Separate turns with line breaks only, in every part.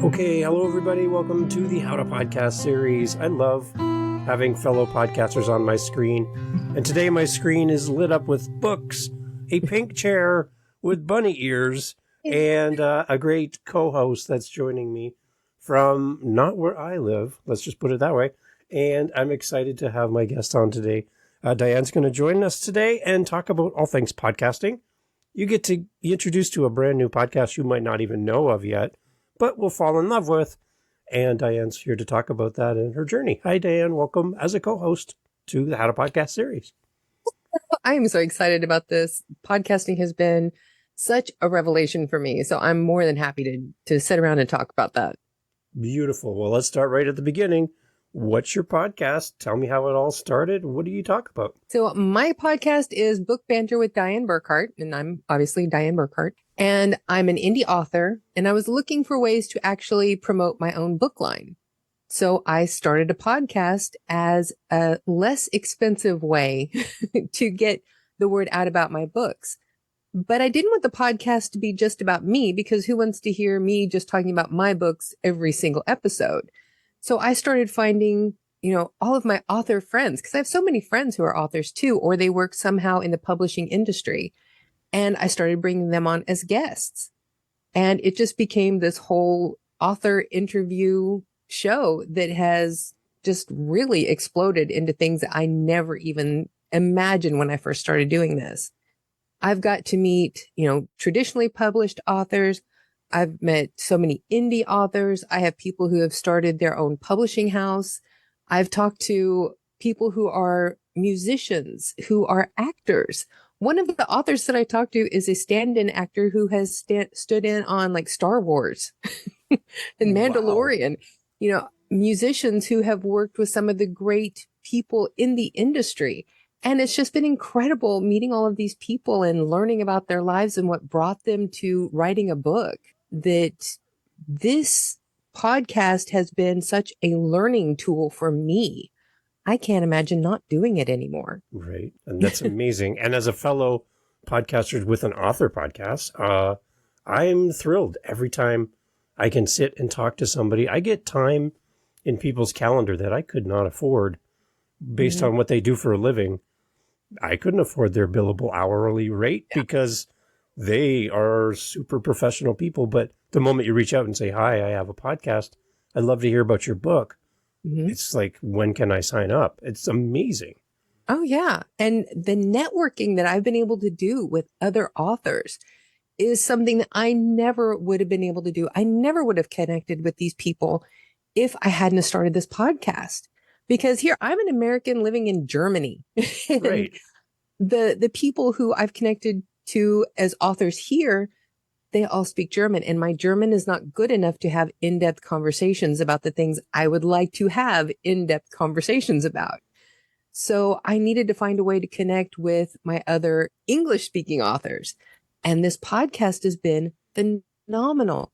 Okay, hello everybody. Welcome to the How to Podcast series. I love having fellow podcasters on my screen. And today my screen is lit up with books, a pink chair with bunny ears, and a great co-host that's joining me from not where I live. Let's just put it that way. And I'm excited to have my guest on today. Dianne's going to join us today and talk about all things podcasting. You get to be introduced to a brand new podcast you might not even know of yet, but will fall in love with. And Dianne's here to talk about that and her journey. Hi, Dianne. Welcome as a co-host to the How to Podcast series.
I am so excited about this. Podcasting has been such a revelation for me. So I'm more than happy to sit around and talk about that.
Beautiful. Well, let's start right at the beginning. What's your podcast? Tell me how it all started. What do you talk about?
So my podcast is Book Banter with Dianne Burckhardt, and I'm obviously Dianne Burckhardt, and I'm an indie author, and I was looking for ways to actually promote my own book line. So I started a podcast as a less expensive way to get the word out about my books. But I didn't want the podcast to be just about me, because who wants to hear me just talking about my books every single episode? So I started finding, all of my author friends, because I have so many friends who are authors too, or they work somehow in the publishing industry. And I started bringing them on as guests. And it just became this whole author interview show that has just really exploded into things that I never even imagined when I first started doing this. I've got to meet, traditionally published authors. I've met so many indie authors. I have people who have started their own publishing house. I've talked to people who are musicians, who are actors. One of the authors that I talked to is a stand-in actor who has stood in on like Star Wars and Mandalorian. Wow. Musicians who have worked with some of the great people in the industry. And it's just been incredible meeting all of these people and learning about their lives and what brought them to writing a book. That this podcast has been such a learning tool for me. I can't imagine not doing it anymore.
Right. And that's amazing. And as a fellow podcaster with an author podcast, I'm thrilled every time I can sit and talk to somebody. I get time in people's calendar that I could not afford based on what they do for a living. I couldn't afford their billable hourly rate because they are super professional people. But the moment you reach out and say, hi, I have a podcast, I'd love to hear about your book. It's like, when can I sign up? It's amazing.
Oh, yeah. And the networking that I've been able to do with other authors is something that I never would have been able to do. I never would have connected with these people if I hadn't started this podcast. Because here, I'm an American living in Germany.
Right.
The people who I've connected to as authors here, they all speak German, and my German is not good enough to have in-depth conversations about the things I would like to have in-depth conversations about. So I needed to find a way to connect with my other English-speaking authors. And this podcast has been phenomenal.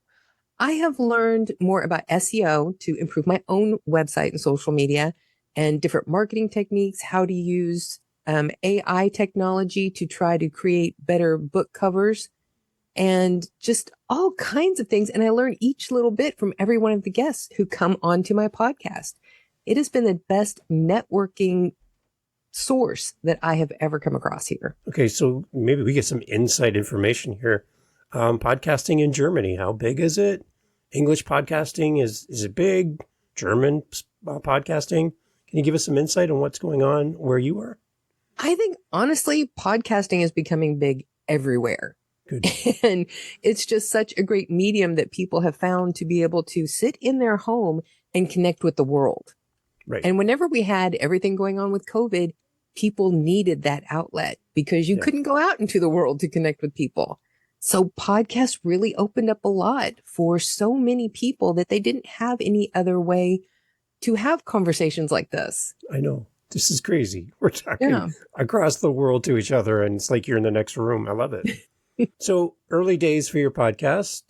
I have learned more about SEO to improve my own website and social media, and different marketing techniques, how to use AI technology to try to create better book covers, and just all kinds of things. And I learn each little bit from every one of the guests who come onto my podcast. It has been the best networking source that I have ever come across here.
Okay, so maybe we get some inside information here. Podcasting in Germany, how big is it? English podcasting, is it big? German podcasting? Can you give us some insight on what's going on where you are?
I think, honestly, podcasting is becoming big everywhere.
Good.
And it's just such a great medium that people have found to be able to sit in their home and connect with the world.
Right.
And whenever we had everything going on with COVID, people needed that outlet because you couldn't go out into the world to connect with people. So podcasts really opened up a lot for so many people that they didn't have any other way to have conversations like this.
I know. This is crazy. We're talking across the world to each other, and it's like you're in the next room. I love it. So early days for your podcast.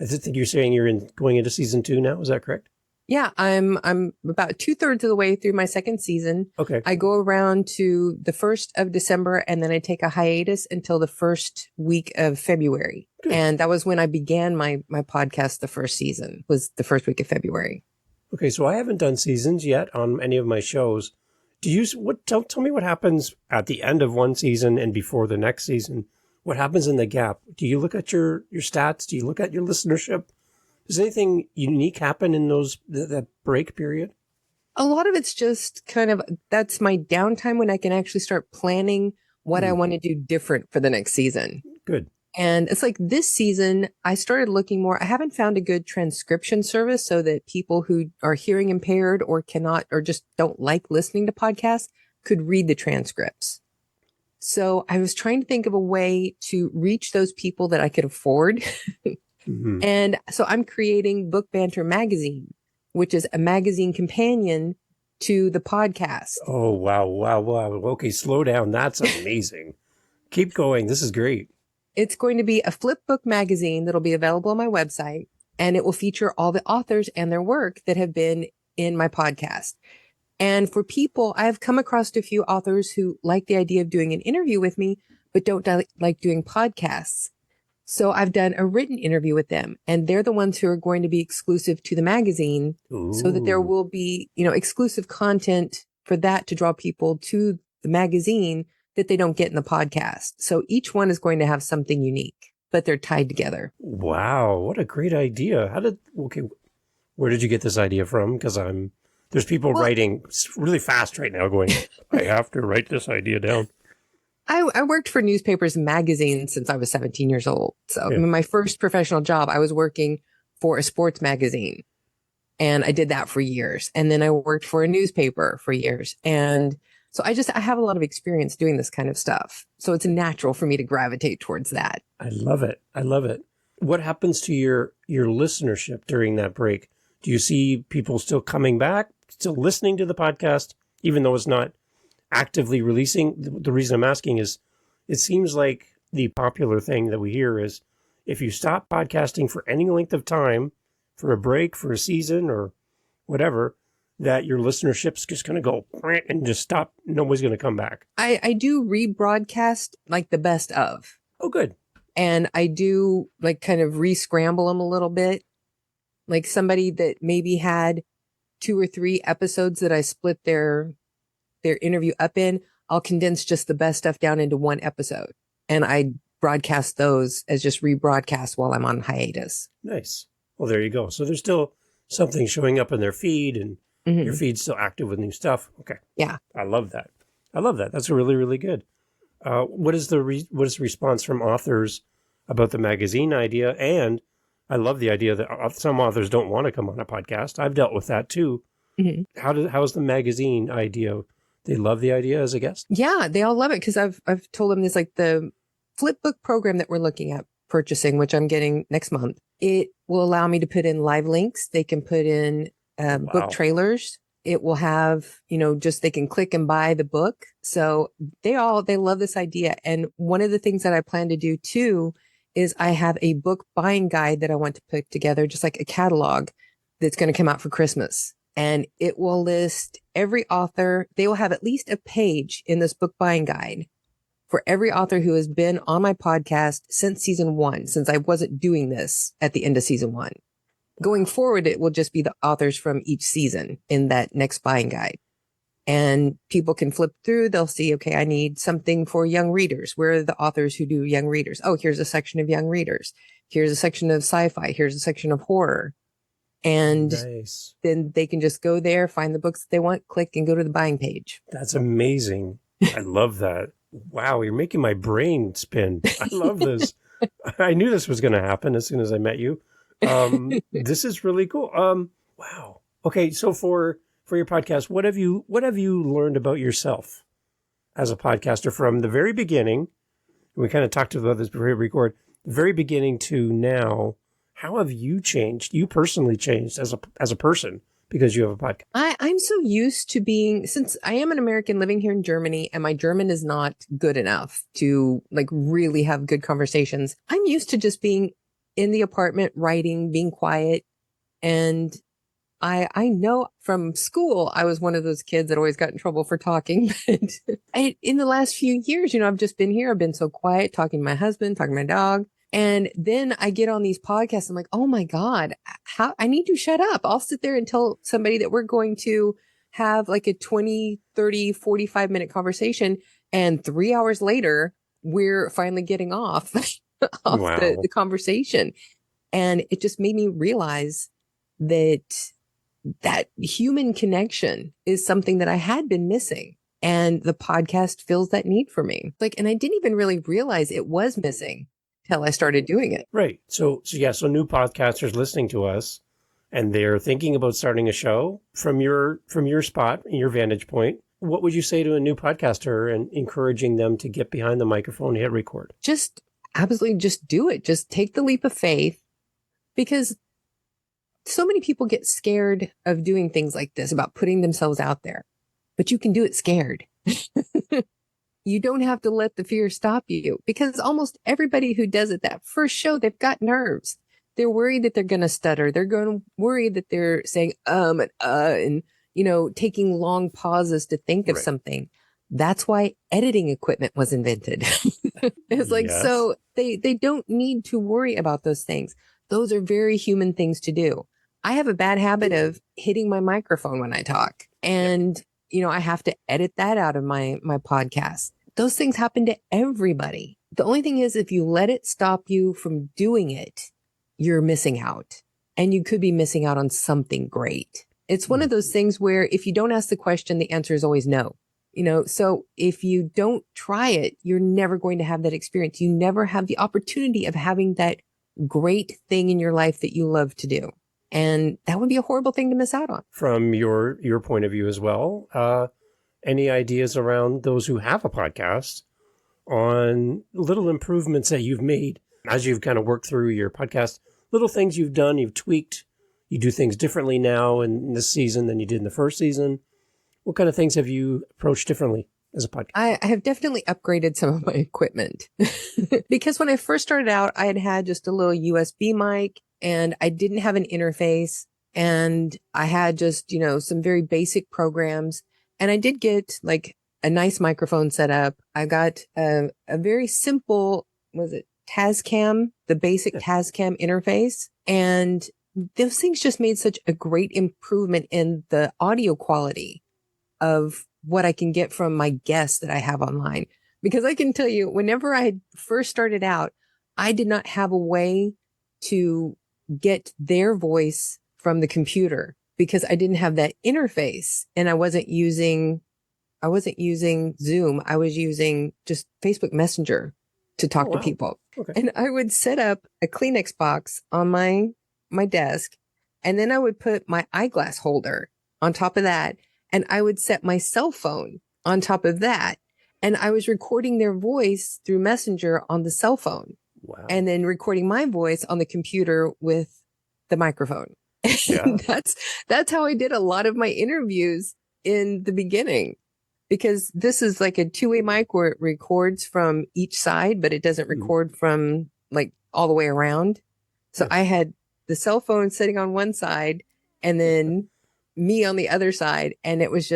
I think you're saying you're going into season 2 now. Is that correct?
Yeah, I'm about 2/3 of the way through my second season.
Okay.
I go around to the 1st of December and then I take a hiatus until the first week of February.
Good.
And that was when I began my podcast. The first season was the first week of February.
Okay, so I haven't done seasons yet on any of my shows. Tell me what happens at the end of one season and before the next season? What happens in the gap? Do you look at your stats? Do you look at your listenership? Does anything unique happen in that break period?
A lot of it's just that's my downtime when I can actually start planning what I want to do different for the next season.
Good.
And it's like this season, I started looking more. I haven't found a good transcription service so that people who are hearing impaired or cannot or just don't like listening to podcasts could read the transcripts. So I was trying to think of a way to reach those people that I could afford.
Mm-hmm.
And so I'm creating Book Banter Magazine, which is a magazine companion to the podcast.
Oh, wow. Okay, slow down. That's amazing. Keep going. This is great.
It's going to be a flip book magazine that'll be available on my website, and it will feature all the authors and their work that have been in my podcast. And for people, I've come across a few authors who like the idea of doing an interview with me, but don't like doing podcasts. So I've done a written interview with them, and they're the ones who are going to be exclusive to the magazine.
Ooh.
So that there will be, exclusive content for that to draw people to the magazine that they don't get in the podcast. So each one is going to have something unique, but they're tied together.
Wow. What a great idea. Where did you get this idea from? Because there's people writing really fast right now going, I have to write this idea down.
I worked for newspapers and magazines since I was 17 years old. So in my first professional job, I was working for a sports magazine, and I did that for years. And then I worked for a newspaper for years. And so I have a lot of experience doing this kind of stuff. So it's natural for me to gravitate towards that.
I love it. What happens to your listenership during that break? Do you see people still coming back, still listening to the podcast, even though it's not actively releasing? The reason I'm asking is it seems like the popular thing that we hear is if you stop podcasting for any length of time, for a break, for a season or whatever, that your listenership's just going to go and just stop. Nobody's going to come back.
I do rebroadcast like the best of.
Oh, good.
And I do kind of re-scramble them a little bit. Like somebody that maybe had 2 or 3 episodes that I split their interview up in, I'll condense just the best stuff down into one episode. And I broadcast those as just rebroadcast while I'm on hiatus.
Nice. Well, there you go. So there's still something showing up in their feed, and your feed's still active with new stuff. Okay.
Yeah.
I love that. That's really, really good. What is the response from authors about the magazine idea? And I love the idea that some authors don't want to come on a podcast. I've dealt with that too. Mm-hmm. How's the magazine idea? They love the idea as a guest?
Yeah, they all love it because I've told them this, like the flip book program that we're looking at purchasing, which I'm getting next month. It will allow me to put in live links. They can put in book trailers. It will have, they can click and buy the book. So they love this idea. And one of the things that I plan to do too is I have a book buying guide that I want to put together, just like a catalog that's going to come out for Christmas. And it will list every author. They will have at least a page in this book buying guide for every author who has been on my podcast since season 1, since I wasn't doing this at the end of season 1. Going forward, it will just be the authors from each season in that next buying guide. And people can flip through. They'll see, okay, I need something for young readers. Where are the authors who do young readers? Oh, here's a section of young readers. Here's a section of sci-fi. Here's a section of horror. And then they can just go there, find the books that they want, click, and go to the buying page.
That's amazing. I love that. Wow, you're making my brain spin. I love this. I knew this was going to happen as soon as I met you. This is really cool. Wow. Okay, so for your podcast, what have you learned about yourself as a podcaster from the very beginning? We kind of talked about this before we record. The very beginning to now. How have you changed? You personally changed as a person because you have a podcast.
I'm so used to since I am an American living here in Germany and my German is not good enough to really have good conversations. I'm used to just being in the apartment, writing, being quiet. And I know from school, I was one of those kids that always got in trouble for talking. But in the last few years, I've just been here. I've been so quiet, talking to my husband, talking to my dog. And then I get on these podcasts. I'm like, oh my God, how I need to shut up. I'll sit there and tell somebody that we're going to have like a 20, 30, 45-minute conversation. And 3 hours later, we're finally getting off,
Wow.
the conversation. And it just made me realize that human connection is something that I had been missing. And the podcast fills that need for me. And I didn't even really realize it was missing till I started doing it.
Right. So new podcasters listening to us, and they're thinking about starting a show from your spot, your vantage point. What would you say to a new podcaster and encouraging them to get behind the microphone and hit record?
Just absolutely just do it. Just take the leap of faith, because so many people get scared of doing things like this, about putting themselves out there, but you can do it scared. You don't have to let the fear stop you, because almost everybody who does it that first show, they've got nerves. They're worried that they're going to stutter. They're going to worry that they're saying, and taking long pauses to think of something. That's why editing equipment was invented. It's
Yes.
So they don't need to worry about those things. Those are very human things to do. I have a bad habit of hitting my microphone when I talk, and, I have to edit that out of my podcast. Those things happen to everybody. The only thing is, if you let it stop you from doing it, you're missing out, and you could be missing out on something great. It's one of those things where if you don't ask the question, the answer is always no. So if you don't try it, you're never going to have that experience. You never have the opportunity of having that great thing in your life that you love to do. And that would be a horrible thing to miss out on.
From your point of view as well, any ideas around those who have a podcast on little improvements that you've made as you've kind of worked through your podcast, little things you've done, you've tweaked, you do things differently now in this season than you did in the first season? What kind of things have you approached differently as a podcast?
I have definitely upgraded some of my equipment because when I first started out, I had just a little USB mic, and I didn't have an interface, and I had just, some very basic programs, and I did get like a nice microphone set up. I got a very simple, Tascam, the basic Tascam interface. And those things just made such a great improvement in the audio quality of what I can get from my guests that I have online. Because I can tell you, whenever I first started out, I did not have a way to get their voice from the computer, because I didn't have that interface, and I wasn't using Zoom. I was using just Facebook Messenger to talk to people.
Okay.
And I would set up a Kleenex box on my desk, and then I would put my eyeglass holder on top of that, and I would set my cell phone on top of that, and I was recording their voice through Messenger on the cell phone.
Wow.
And then recording my voice on the computer with the microphone.
Yeah.
That's how I did a lot of my interviews in the beginning, because this is like a two-way mic where it records from each side, but it doesn't record from like all the way around. So I had the cell phone sitting on one side and then me on the other side. And it was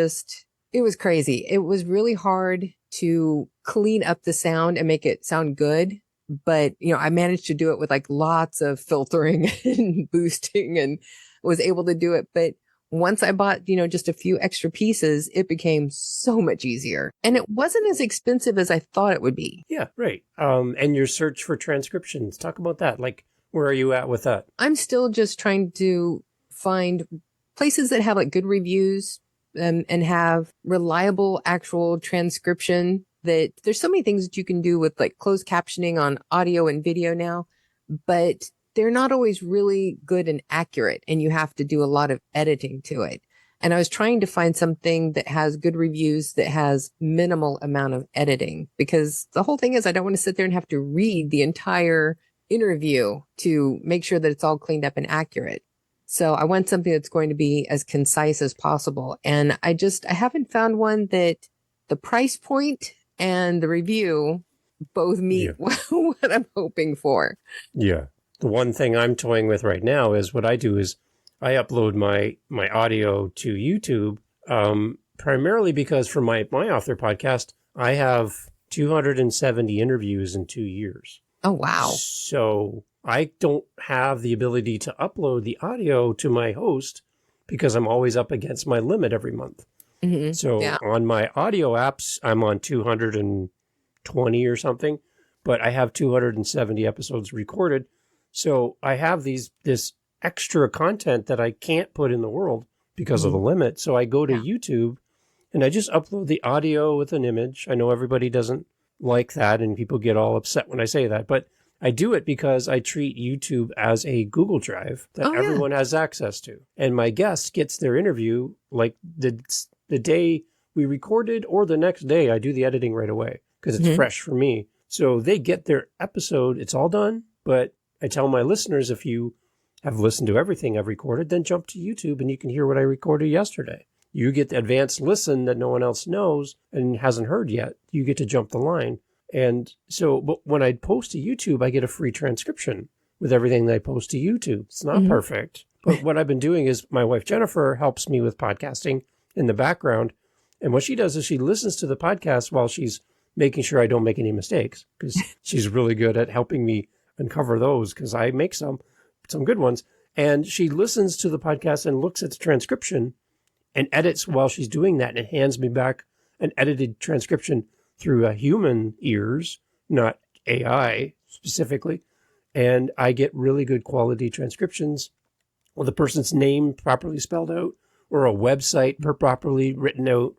crazy. It was really hard to clean up the sound and make it sound good. But, I managed to do it with like lots of filtering and boosting, and was able to do it. But once I bought, just a few extra pieces, it became so much easier. And it wasn't as expensive as I thought it would be.
Yeah, right. And your search for transcriptions, talk about that. Like, where are you at with that?
I'm still just trying to find places that have like good reviews and have reliable actual transcription. That there's so many things that you can do with like closed captioning on audio and video now, but they're not always really good and accurate, and you have to do a lot of editing to it. And I was trying to find something that has good reviews, that has minimal amount of editing, because the whole thing is I don't want to sit there and have to read the entire interview to make sure that it's all cleaned up and accurate. So I want something that's going to be as concise as possible. And I haven't found one that the price point and the review both meet what I'm hoping for.
Yeah. The one thing I'm toying with right now is what I do is I upload my audio to YouTube, primarily because for my author podcast, I have 270 interviews in 2 years.
Oh, wow.
So I don't have the ability to upload the audio to my host because I'm always up against my limit every month.
Mm-hmm.
So on my audio apps, I'm on 220 or something, but I have 270 episodes recorded. So I have this extra content that I can't put in the world because of the limit. So I go to YouTube and I just upload the audio with an image. I know everybody doesn't like that and people get all upset when I say that, but I do it because I treat YouTube as a Google Drive that everyone has access to. And my guest gets their interview like the day we recorded or the next day. I do the editing right away because it's fresh for me. So they get their episode. It's all done. But I tell my listeners, if you have listened to everything I've recorded, then jump to YouTube and you can hear what I recorded yesterday. You get the advanced listen that no one else knows and hasn't heard yet. You get to jump the line. And so, but when I post to YouTube, I get a free transcription with everything that I post to YouTube. It's not perfect. But what I've been doing is my wife, Jennifer, helps me with podcasting in the background. And what she does is she listens to the podcast while she's making sure I don't make any mistakes, because she's really good at helping me uncover those, because I make some good ones. And she listens to the podcast and looks at the transcription and edits while she's doing that and hands me back an edited transcription through human ears, not AI specifically. And I get really good quality transcriptions with the person's name properly spelled out or a website properly written out,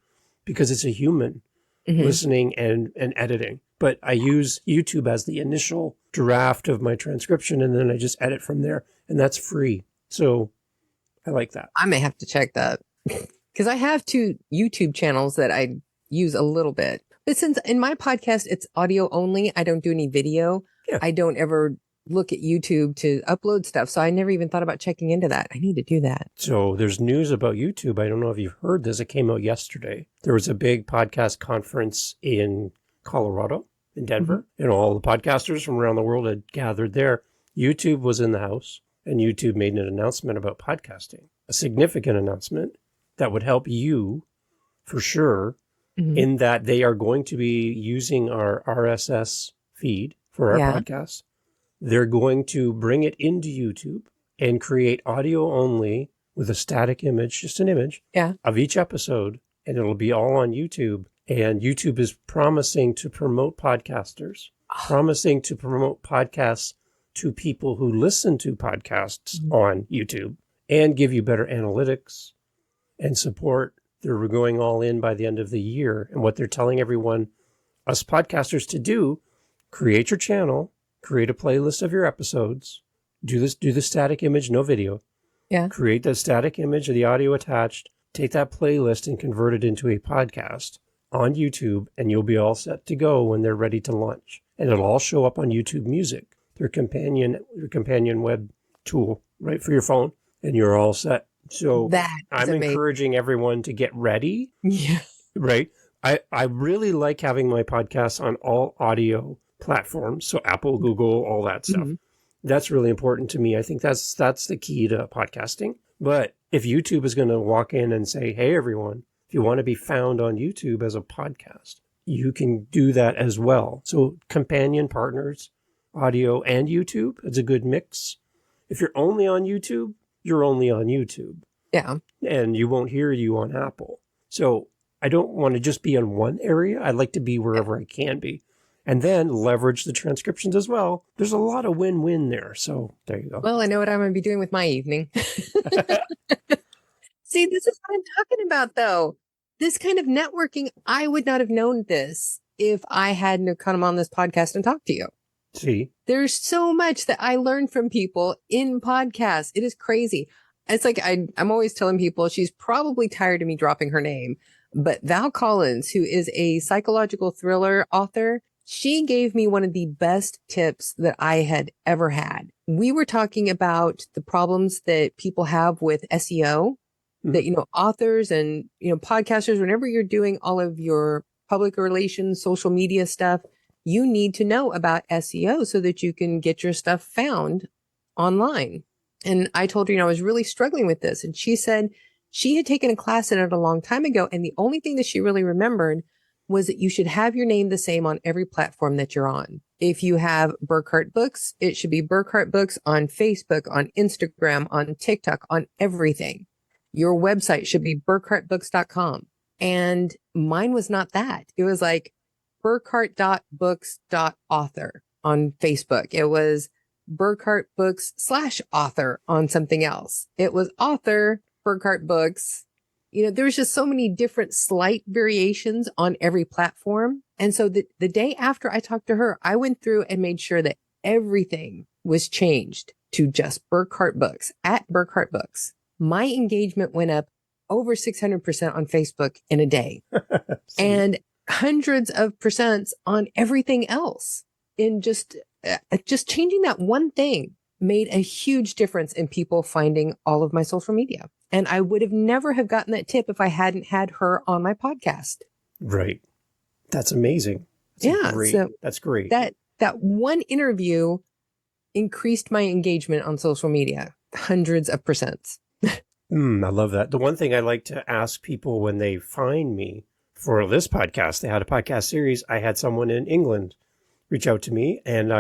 because it's a human listening and editing. But I use YouTube as the initial draft of my transcription, and then I just edit from there, and that's free. So I like that.
I may have to check that because I have 2 YouTube channels that I use a little bit. But since in my podcast, it's audio only, I don't do any video. Yeah. I don't ever look at YouTube to upload stuff. So I never even thought about checking into that. I need to do that.
So there's news about YouTube. I don't know if you've heard this. It came out yesterday. There was a big podcast conference in Colorado, in Denver, and all the podcasters from around the world had gathered there. YouTube was in the house, and YouTube made an announcement about podcasting, a significant announcement that would help you for sure, in that they are going to be using our RSS feed for our podcast. They're going to bring it into YouTube and create audio only with a static image, just an image of each episode, and it'll be all on YouTube. And YouTube is promising to promote podcasters, promising to promote podcasts to people who listen to podcasts on YouTube, and give you better analytics and support. They're going all in by the end of the year. And what they're telling everyone, us podcasters, to do, create your channel, create a playlist of your episodes, do the static image, no video. Yeah. Create the static image of the audio attached, take that playlist and convert it into a podcast on YouTube, and you'll be all set to go when they're ready to launch. And it'll all show up on YouTube Music, their companion web tool, right, for your phone, and you're all set. So I'm encouraging everyone to get ready. Yeah. Right. I really like having my podcasts on all audio platforms. So Apple, Google, all that stuff. That's really important to me. I think that's the key to podcasting. But if YouTube is going to walk in and say, hey, everyone, if you want to be found on YouTube as a podcast, you can do that as well. So companion partners, audio and YouTube, it's a good mix. If you're only on YouTube, you're only on YouTube. Yeah. And you won't hear you on Apple. So I don't want to just be in one area. I like to be wherever I can be. And then leverage the transcriptions as well. There's a lot of win-win there. So there you go.
Well, I know what I'm going to be doing with my evening. See, this is what I'm talking about, though. This kind of networking, I would not have known this if I hadn't come on this podcast and talked to you.
See?
There's so much that I learned from people in podcasts. It is crazy. It's like I'm always telling people she's probably tired of me dropping her name, but Val Collins, who is a psychological thriller author, she gave me one of the best tips that I had ever had. We were talking about the problems that people have with SEO, that, authors and, podcasters, whenever you're doing all of your public relations, social media stuff, you need to know about SEO so that you can get your stuff found online. And I told her, I was really struggling with this. And she said she had taken a class in it a long time ago. And the only thing that she really remembered was that you should have your name the same on every platform that you're on. If you have Burckhardt Books, it should be Burckhardt Books on Facebook, on Instagram, on TikTok, on everything. Your website should be burckhartbooks.com. And mine was not that. It was like burckhardt.books.author on Facebook. It was Burckhardt Books /author on something else. It was author Burckhardt Books. There was just so many different slight variations on every platform. And so the day after I talked to her, I went through and made sure that everything was changed to just Burckhardt Books, at Burckhardt Books. My engagement went up over 600% on Facebook in a day and hundreds of percents on everything else. In just changing that one thing made a huge difference in people finding all of my social media. And I would have never have gotten that tip if I hadn't had her on my podcast.
Right. That's amazing. That's great.
That one interview increased my engagement on social media, hundreds of percents.
I love that. The one thing I like to ask people when they find me for this podcast, they had a podcast series. I had someone in England reach out to me, and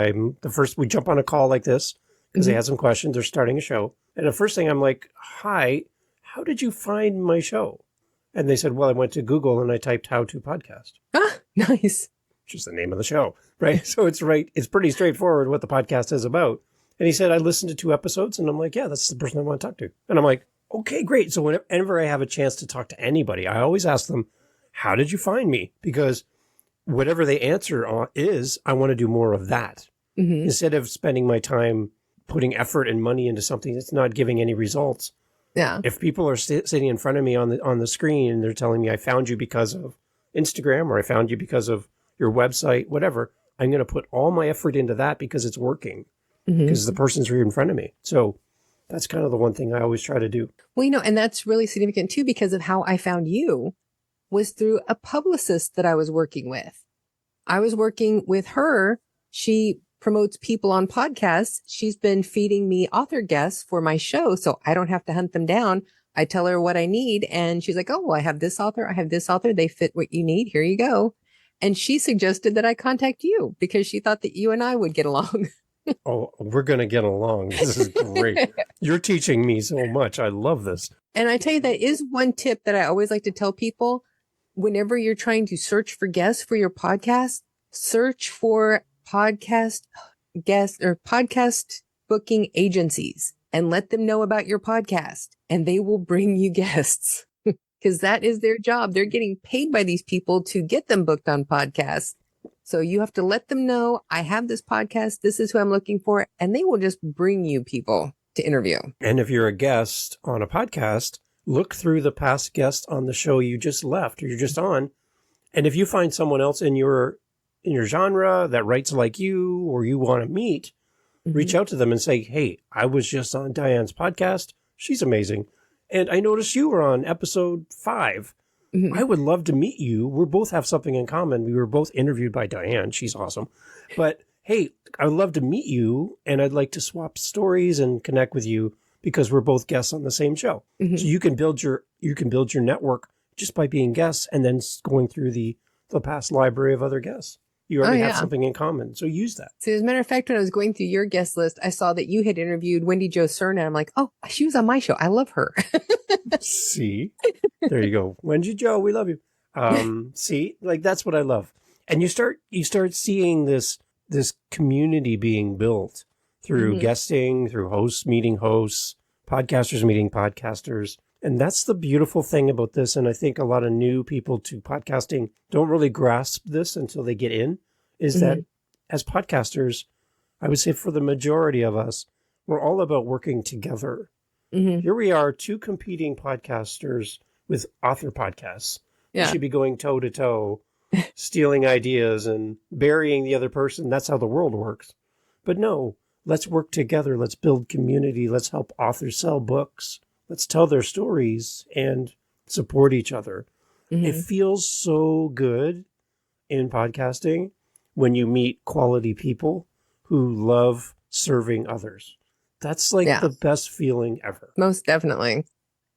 we jump on a call like this because they had some questions. They're starting a show. And the first thing I'm like, hi, how did you find my show? And they said, well, I went to Google and I typed how to podcast.
Ah, nice.
Which is the name of the show, right? So it's pretty straightforward what the podcast is about. And he said, I listened to 2 episodes, and I'm like, yeah, that's the person I want to talk to. And I'm like, okay, great. So whenever I have a chance to talk to anybody, I always ask them, how did you find me? Because whatever the answer is, I want to do more of that. Mm-hmm. Instead of spending my time putting effort and money into something that's not giving any results.
Yeah.
If people are sitting in front of me on the screen and they're telling me I found you because of Instagram, or I found you because of your website, whatever, I'm going to put all my effort into that because it's working, because the person's right in front of me. So that's kind of the one thing I always try to do.
Well, and that's really significant too, because of how I found you was through a publicist that I was working with. I was working with her. She promotes people on podcasts. She's been feeding me author guests for my show, so I don't have to hunt them down. I tell her what I need, and she's like, oh, well, I have this author. I have this author. They fit what you need. Here you go. And she suggested that I contact you because she thought that you and I would get along.
Oh, we're going to get along. This is great. You're teaching me so much. I love this.
And I tell you, that is one tip that I always like to tell people. Whenever you're trying to search for guests for your podcast, search for podcast guests or podcast booking agencies and let them know about your podcast, and they will bring you guests because that is their job. They're getting paid by these people to get them booked on podcasts. So you have to let them know, I have this podcast. This is who I'm looking for. And they will just bring you people to interview.
And if you're a guest on a podcast, look through the past guests on the show you just left or you're just on. And if you find someone else in your genre that writes like you or you want to meet, reach out to them and say, hey, I was just on Dianne's podcast. She's amazing. And I noticed you were on episode 5. I would love to meet you. We both have something in common. We were both interviewed by Dianne. She's awesome. But hey, I'd love to meet you, and I'd like to swap stories and connect with you because we're both guests on the same show. So you can build your network just by being guests and then going through the past library of other guests. You already have something in common, so use that.
So as a matter of fact, when I was going through your guest list, I saw that you had interviewed Wendy Jo Cerna. I'm like, oh, she was on my show. I love her.
See? There you go. Wendy Jo, we love you. See? Like, that's what I love. And you start seeing this community being built through guesting, through hosts meeting hosts, podcasters meeting podcasters. And that's the beautiful thing about this. And I think a lot of new people to podcasting don't really grasp this until they get in, is that as podcasters, I would say for the majority of us, we're all about working together. Here we are, 2 competing podcasters with author podcasts. We should be going toe to toe, stealing ideas and burying the other person. That's how the world works. But no, let's work together. Let's build community. Let's help authors sell books. Let's tell their stories and support each other. It feels so good in podcasting when you meet quality people who love serving others. That's like the best feeling ever.
Most definitely.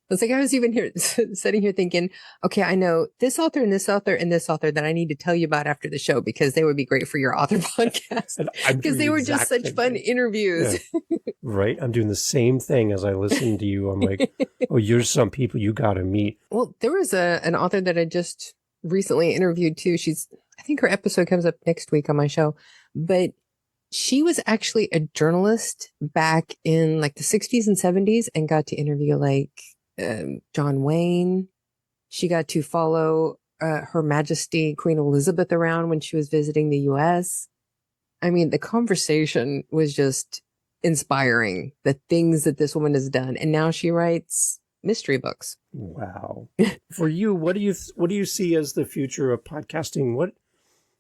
It's like I was even here sitting here thinking, okay, I know this author and this author and this author that I need to tell you about after the show because they would be great for your author podcast because they were just such fun interviews.
Yeah. Right. I'm doing the same thing as I listen to you. I'm like, oh, you're some people you got to meet.
Well, there was an author that I just recently interviewed too. I think her episode comes up next week on my show, but she was actually a journalist back in like the 60s and 70s and got to interview like John Wayne. She got to follow Her Majesty Queen Elizabeth around when she was visiting the U.S. I mean, the conversation was just inspiring, the things that this woman has done. And now she writes mystery books.
Wow. For you, what do you see as the future of podcasting?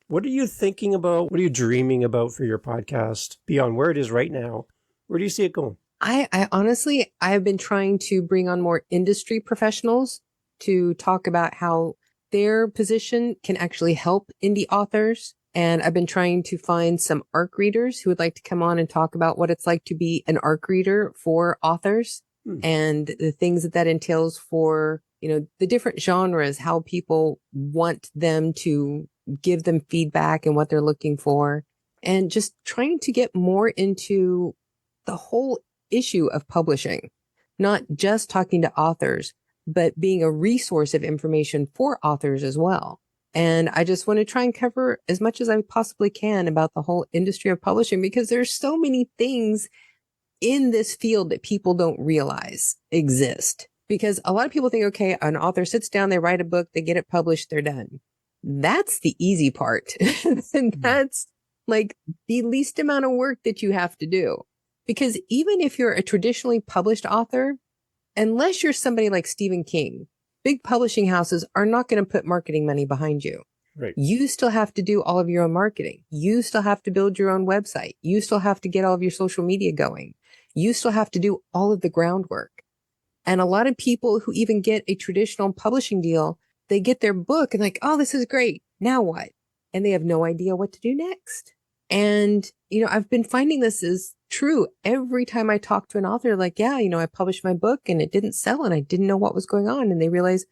What are you thinking about? What are you dreaming about for your podcast beyond where it is right now? Where do you see it going?
I honestly, I've been trying to bring on more industry professionals to talk about how their position can actually help indie authors. And I've been trying to find some ARC readers who would like to come on and talk about what it's like to be an ARC reader for authors and the things that entails for, the different genres, how people want them to give them feedback and what they're looking for, and just trying to get more into the whole issue of publishing, not just talking to authors, but being a resource of information for authors as well. And I just want to try and cover as much as I possibly can about the whole industry of publishing, because there's so many things in this field that people don't realize exist. Because a lot of people think, okay, an author sits down, they write a book, they get it published, they're done. That's the easy part. And that's like the least amount of work that you have to do. Because even if you're a traditionally published author, unless you're somebody like Stephen King, big publishing houses are not going to put marketing money behind you.
Right.
You still have to do all of your own marketing. You still have to build your own website. You still have to get all of your social media going. You still have to do all of the groundwork. And a lot of people who even get a traditional publishing deal, they get their book and like, oh, this is great. Now what? And they have no idea what to do next. And, I've been finding this is true every time I talk to an author, like, yeah, I published my book and it didn't sell and I didn't know what was going on. And they realize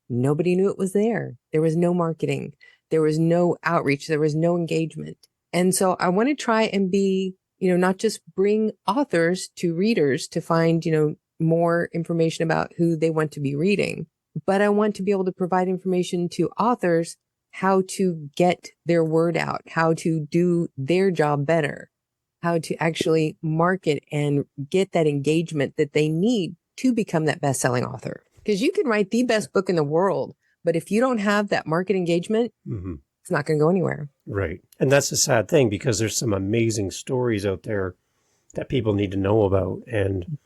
nobody knew it was there. There was no marketing. There was no outreach. There was no engagement. And so I want to try and be, not just bring authors to readers to find, more information about who they want to be reading, but I want to be able to provide information to authors how to get their word out, how to do their job better, how to actually market and get that engagement that they need to become that best-selling author. Because you can write the best book in the world, but if you don't have that market engagement, it's not going to go anywhere.
Right. And that's a sad thing because there's some amazing stories out there that people need to know about. And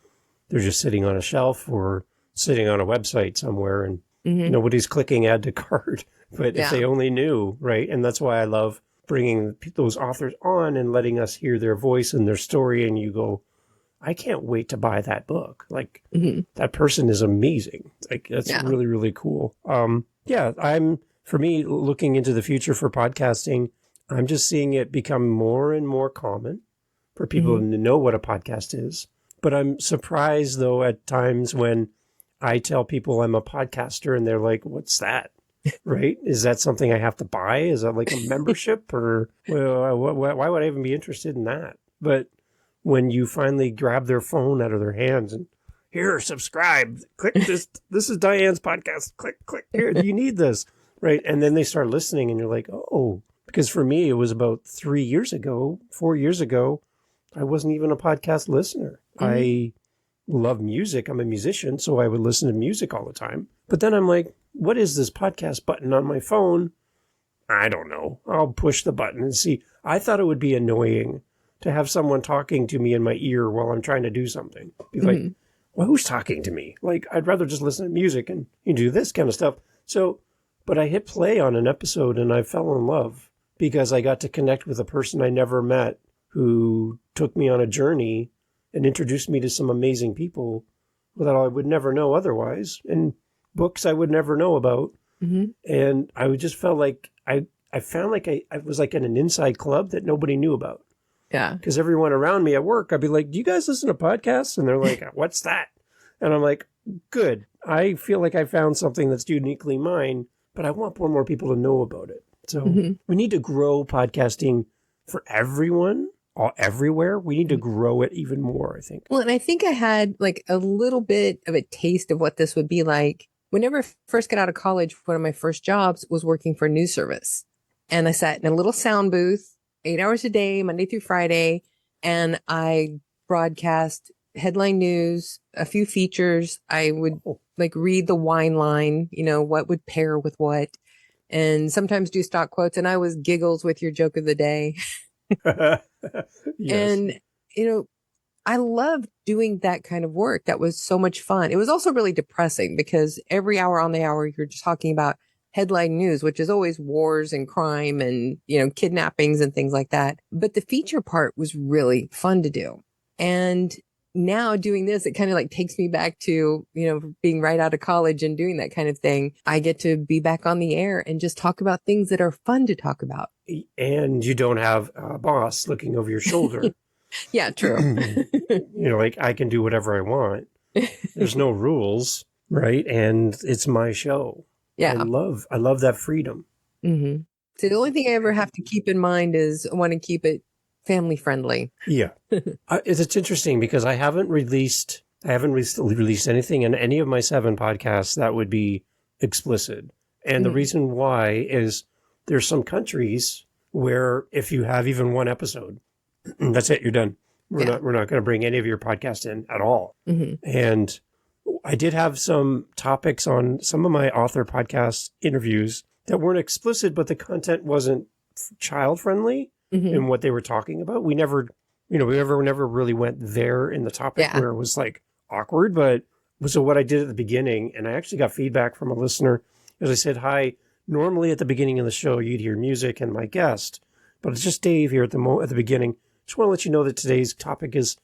they're just sitting on a shelf or sitting on a website somewhere and nobody's clicking add to cart. But if they only knew, right? And that's why I love bringing those authors on and letting us hear their voice and their story. And you go, I can't wait to buy that book. Like that person is amazing. Like that's really, really cool. For me, looking into the future for podcasting, I'm just seeing it become more and more common for people to know what a podcast is. But I'm surprised, though, at times when I tell people I'm a podcaster and they're like, what's that? Right? Is that something I have to buy? Is that like a membership? Or why would I even be interested in that? But when you finally grab their phone out of their hands and here, subscribe, click this. This is Diane's podcast. Click, here. You need this. Right? And then they start listening and you're like, oh, because for me, it was about 4 years ago, I wasn't even a podcast listener. I love music. I'm a musician, so I would listen to music all the time. But then I'm like, what is this podcast button on my phone? I don't know. I'll push the button and see. I thought it would be annoying to have someone talking to me in my ear while I'm trying to do something. Be like, well, who's talking to me? Like, I'd rather just listen to music and do this kind of stuff. So, but I hit play on an episode and I fell in love because I got to connect with a person I never met who took me on a journey and introduced me to some amazing people that I would never know otherwise, and books I would never know about. And I just felt like I found like I was like in an inside club that nobody knew about.
Yeah.
Because everyone around me at work, I'd be like, do you guys listen to podcasts? And they're like, what's that? And I'm like, good. I feel like I found something that's uniquely mine, but I want more people to know about it. So we need to grow podcasting for everyone, everywhere. We need to grow it even more, I think.
Well, and I think I had like a little bit of a taste of what this would be like. Whenever I first got out of college, one of my first jobs was working for a news service. And I sat in a little sound booth 8 hours a day, Monday through Friday. And I broadcast headline news, a few features. I would like read the wine line, what would pair with what, and sometimes do stock quotes. And I was giggles with your joke of the day.
Yes.
And, I loved doing that kind of work. That was so much fun. It was also really depressing because every hour on the hour, you're just talking about headline news, which is always wars and crime and, kidnappings and things like that. But the feature part was really fun to do. And now doing this, it kind of like takes me back to, being right out of college and doing that kind of thing. I get to be back on the air and just talk about things that are fun to talk about.
And you don't have a boss looking over your shoulder.
Yeah, true.
Like I can do whatever I want. There's no rules, right? And it's my show.
Yeah.
I love that freedom.
Mm-hmm. So the only thing I ever have to keep in mind is I want to keep it family friendly.
Yeah. It's interesting because I haven't released anything in any of my 7 podcasts that would be explicit. And the reason why is there's some countries where if you have even one episode, that's it, you're done. We're not going to bring any of your podcast in at all. And I did have some topics on some of my author podcast interviews that weren't explicit, but the content wasn't child friendly in what they were talking about. We never really went there in the topic where it was like awkward. But so what I did at the beginning, and I actually got feedback from a listener, as I said, hi, normally at the beginning of the show, you'd hear music and my guest, but it's just Dave here at the beginning. Just want to let you know that today's topic is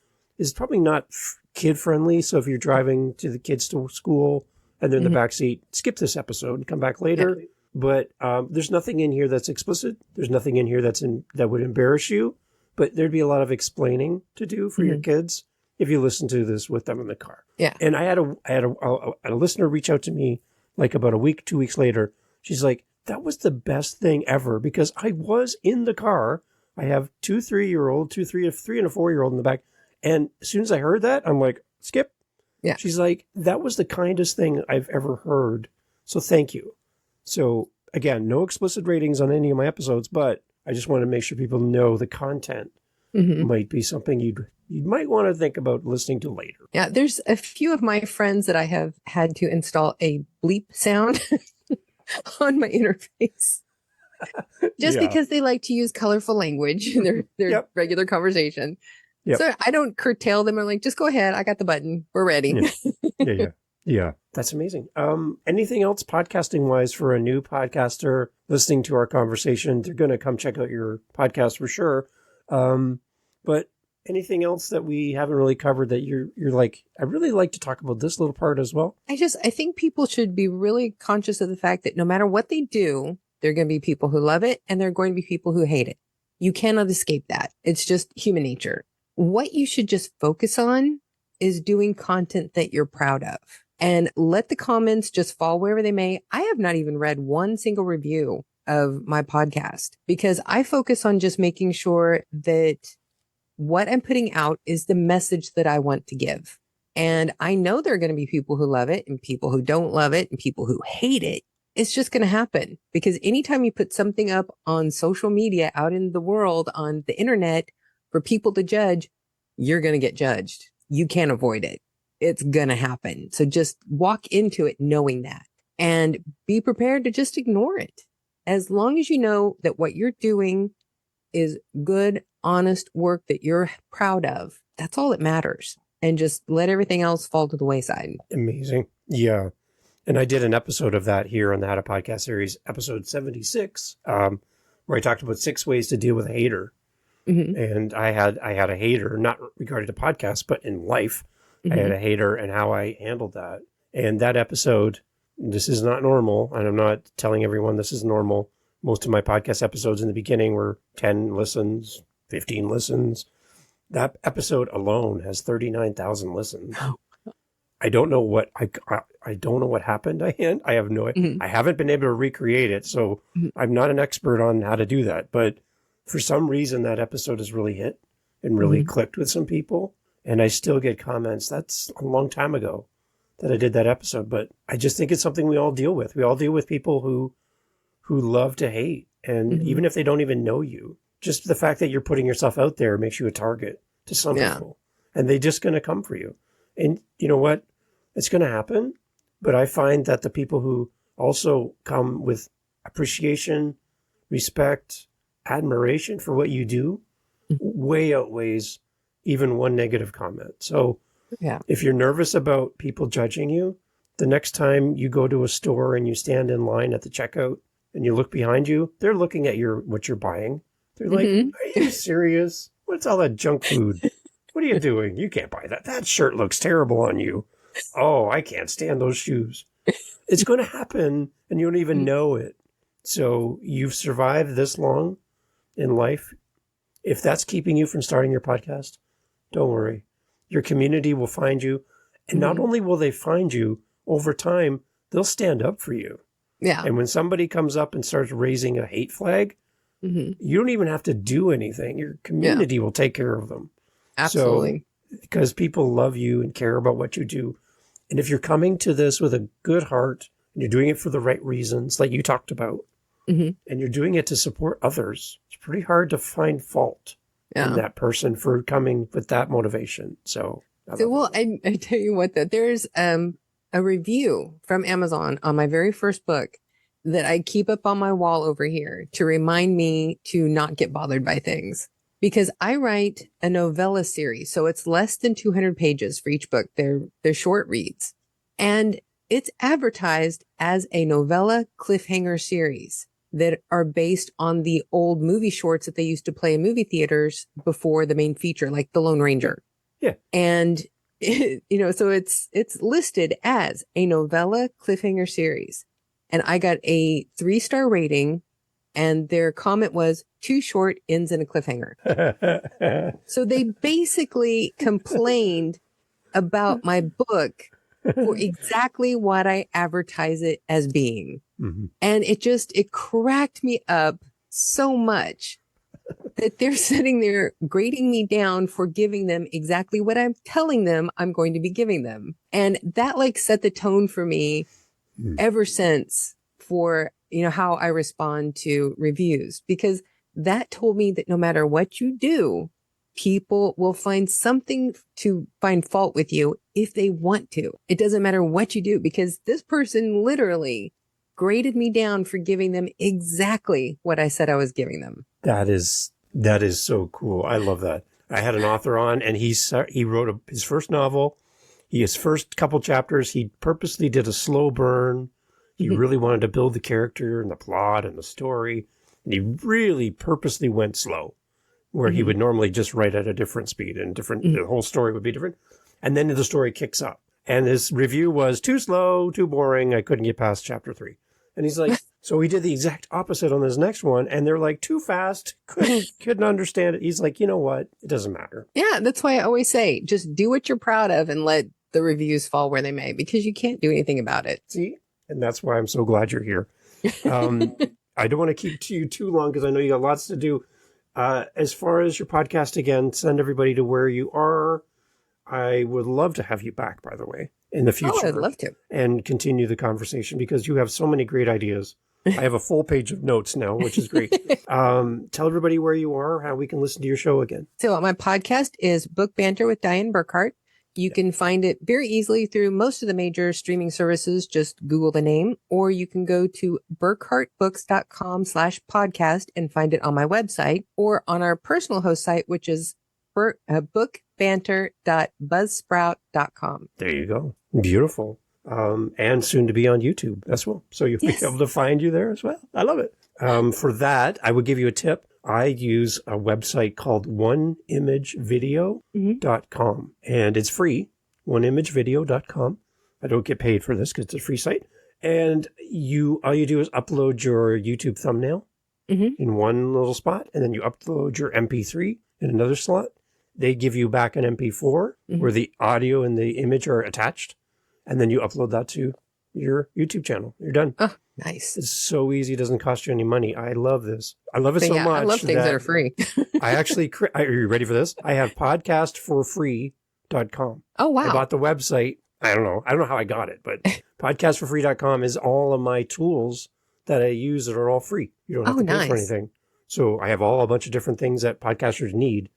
probably not kid friendly. So if you're driving to the kids to school and they're in the back seat, skip this episode and come back later. Yeah. But there's nothing in here that's explicit. There's nothing in here that would embarrass you. But there'd be a lot of explaining to do for your kids if you listen to this with them in the car. Yeah. And I had a listener reach out to me like about 2 weeks later. She's like, that was the best thing ever because I was in the car. I have 2 3-year-old, 3 and a 4-year-old in the back. And as soon as I heard that, I'm like, skip. Yeah. She's like, that was the kindest thing I've ever heard. So thank you. So again, no explicit ratings on any of my episodes, but I just want to make sure people know the content might be something you might want to think about listening to later.
Yeah. There's a few of my friends that I have had to install a bleep sound on my interface. Just because they like to use colorful language in their regular conversation. Yep. So I don't curtail them. I'm like, just go ahead. I got the button. We're ready.
Yeah. That's amazing. Anything else podcasting wise for a new podcaster listening to our conversation? They're going to come check out your podcast for sure. But anything else that we haven't really covered that you're like, I really like to talk about this little part as well?
I think people should be really conscious of the fact that no matter what they do, there are going to be people who love it and there are going to be people who hate it. You cannot escape that. It's just human nature. What you should just focus on is doing content that you're proud of and let the comments just fall wherever they may. I have not even read one single review of my podcast because I focus on just making sure that what I'm putting out is the message that I want to give. And I know there are going to be people who love it and people who don't love it and people who hate it. It's just going to happen because anytime you put something up on social media out in the world, on the internet for people to judge, you're going to get judged. You can't avoid it. It's going to happen. So just walk into it knowing that and be prepared to just ignore it. As long as you know that what you're doing is good, honest work that you're proud of, that's all that matters. And just let everything else fall to the wayside.
Amazing. Yeah. And I did an episode of that here on the How to Podcast series, episode 76, where I talked about 6 ways to deal with a hater. And I had a hater, not regarding to podcasts, but in life. I had a hater and how I handled that. And that episode, this is not normal. And I'm not telling everyone this is normal. Most of my podcast episodes in the beginning were 10 listens, 15 listens. That episode alone has 39,000 listens. I don't know what I don't know what happened. I have no. I haven't been able to recreate it, so I'm not an expert on how to do that. But for some reason, that episode has really hit and really clicked with some people, and I still get comments. That's a long time ago that I did that episode, but I just think it's something we all deal with. We all deal with people who love to hate, and even if they don't even know you, just the fact that you're putting yourself out there makes you a target to some people, and they're just going to come for you. And you know what? It's going to happen. But I find that the people who also come with appreciation, respect, admiration for what you do way outweighs even one negative comment. So if you're nervous about people judging you, the next time you go to a store and you stand in line at the checkout and you look behind you, they're looking at what you're buying. They're like, are you serious? What's all that junk food? What are you doing? You can't buy that. That shirt looks terrible on you. Oh, I can't stand those shoes. It's going to happen and you don't even know it. So you've survived this long in life. If that's keeping you from starting your podcast, don't worry. Your community will find you. And not only will they find you, over time, they'll stand up for you.
Yeah.
And when somebody comes up and starts raising a hate flag, you don't even have to do anything. Your community will take care of them.
Absolutely.
So, because people love you and care about what you do. And if you're coming to this with a good heart, and you're doing it for the right reasons, like you talked about, and you're doing it to support others, it's pretty hard to find fault in that person for coming with that motivation. So
I tell you what, though, there's a review from Amazon on my very first book that I keep up on my wall over here to remind me to not get bothered by things. Because I write a novella series, so it's less than 200 pages for each book. They're short reads. And it's advertised as a novella cliffhanger series that are based on the old movie shorts that they used to play in movie theaters before the main feature, like The Lone Ranger.
Yeah.
And, so it's listed as a novella cliffhanger series. And I got a 3-star rating. And their comment was, too short, ends in a cliffhanger. So they basically complained about my book for exactly what I advertise it as being. And it cracked me up so much that they're sitting there grading me down for giving them exactly what I'm telling them I'm going to be giving them. And that set the tone for me ever since for how I respond to reviews, because that told me that no matter what you do, people will find something to find fault with you if they want to. It doesn't matter what you do, because this person literally graded me down for giving them exactly what I said I was giving them.
That is so cool. I love that. I had an author on, and he wrote his first novel. His first couple chapters, he purposely did a slow burn. He really wanted to build the character and the plot and the story. And he really purposely went slow, where he would normally just write at a different speed and the whole story would be different. And then the story kicks up. And his review was too slow, too boring. I couldn't get past chapter 3. And he's like, so he did the exact opposite on his next one. And they're like, too fast. Couldn't understand it. He's like, you know what? It doesn't matter.
Yeah, that's why I always say, just do what you're proud of and let the reviews fall where they may, because you can't do anything about it.
See? And that's why I'm so glad you're here. I don't want to keep you too long because I know you got lots to do. As far as your podcast, again, send everybody to where you are. I would love to have you back, by the way, in the future.
Oh, I'd love to.
And continue the conversation because you have so many great ideas. I have a full page of notes now, which is great. Tell everybody where you are, how we can listen to your show again.
So my podcast is Book Banter with Dianne Burckhardt. You can find it very easily through most of the major streaming services. Just Google the name, or you can go to burkhartbooks.com/podcast and find it on my website or on our personal host site, which is bookbanter.buzzsprout.com.
There you go. Beautiful. And soon to be on YouTube as well. So you'll be able to find you there as well. I love it. For that, I would give you a tip. I use a website called oneimagevideo.com, and it's free, oneimagevideo.com. I don't get paid for this because it's a free site. And all you do is upload your YouTube thumbnail, in one little spot, and then you upload your MP3 in another slot. They give you back an MP4 where the audio and the image are attached, and then you upload that to your YouTube channel. You're done.
Oh, nice.
It's so easy. It doesn't cost you any money. I love this. I love it so much.
I love things that are free.
I actually, are you ready for this? I have podcastforfree.com.
Oh, wow.
I bought the website. I don't know how I got it, but podcastforfree.com is all of my tools that I use that are all free. You don't have to pay for anything. So I have a bunch of different things that podcasters need.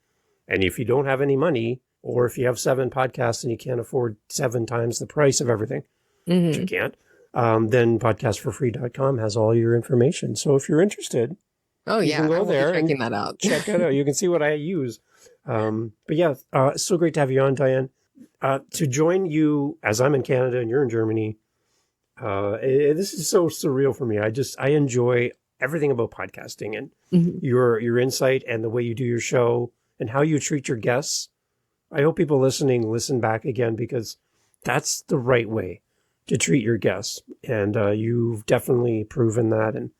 And if you don't have any money, or if you have 7 podcasts and you can't afford 7 times the price of everything, which you can't, then podcastforfree.com has all your information. So if you're interested, you can go there and
that out.
check it out. You can see what I use. But yeah, it's so great to have you on, Dianne. To join you as I'm in Canada and you're in Germany, this is so surreal for me. I enjoy everything about podcasting and your insight and the way you do your show and how you treat your guests. I hope people listening listen back again, because that's the right way to treat your guests. And you've definitely proven that. And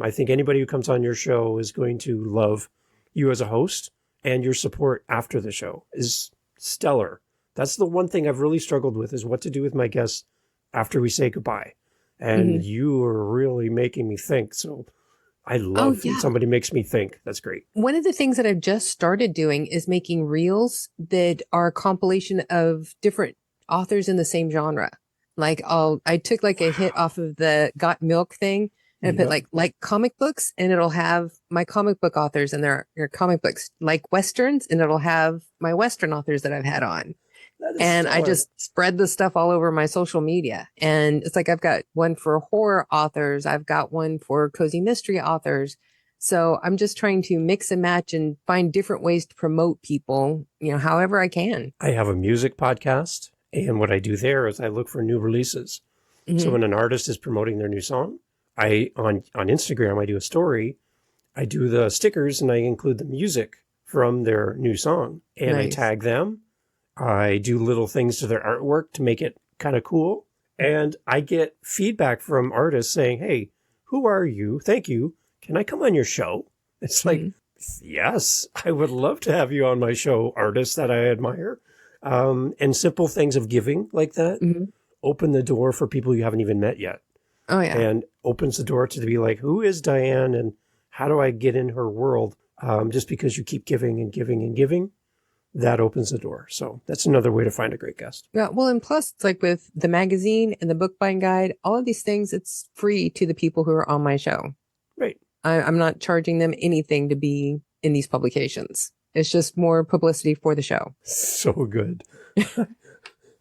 I think anybody who comes on your show is going to love you as a host, and your support after the show is stellar. That's the one thing I've really struggled with, is what to do with my guests after we say goodbye. And you are really making me think. So I love when somebody makes me think. That's great.
One of the things that I've just started doing is making reels that are a compilation of different authors in the same genre. Like I took like a hit off of the Got Milk thing, and I put like comic books, and it'll have my comic book authors and their comic books, like Westerns, and it'll have my Western authors that I've had on. And stellar. I just spread the stuff all over my social media. And it's like, I've got one for horror authors. I've got one for cozy mystery authors. So I'm just trying to mix and match and find different ways to promote people, however I can.
I have a music podcast, and what I do there is I look for new releases. So when an artist is promoting their new song, on Instagram, I do a story. I do the stickers, and I include the music from their new song, and I tag them. I do little things to their artwork to make it kind of cool. And I get feedback from artists saying, hey, who are you? Thank you. Can I come on your show? It's like, yes, I would love to have you on my show, artists that I admire. And simple things of giving like that open the door for people you haven't even met yet.
Oh, yeah.
And opens the door to be like, who is Dianne and how do I get in her world? Just because you keep giving and giving and giving, that opens the door. So that's another way to find a great guest.
Yeah. Well, and plus it's like with the magazine and the book buying guide, all of these things, it's free to the people who are on my show.
Right.
I'm not charging them anything to be in these publications. It's just more publicity for the show.
So good.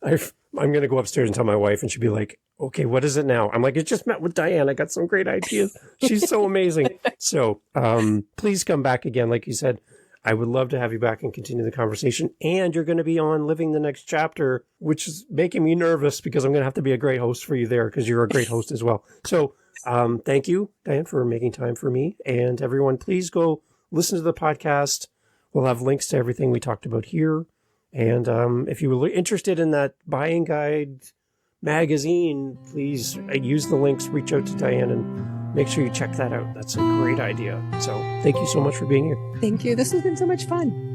I'm going to go upstairs and tell my wife, and she'll be like, okay, what is it now? I'm like, I just met with Dianne. I got some great ideas. She's so amazing. So please come back again. Like you said, I would love to have you back and continue the conversation. And you're going to be on Living the Next Chapter, which is making me nervous because I'm going to have to be a great host for you there, because you're a great host as well. So thank you, Dianne, for making time for me. And everyone, please go listen to the podcast. We'll have links to everything we talked about here. And if you were interested in that buying guide magazine, please use the links, reach out to Dianne, and make sure you check that out. That's a great idea. So thank you so much for being here.
Thank you. This has been so much fun.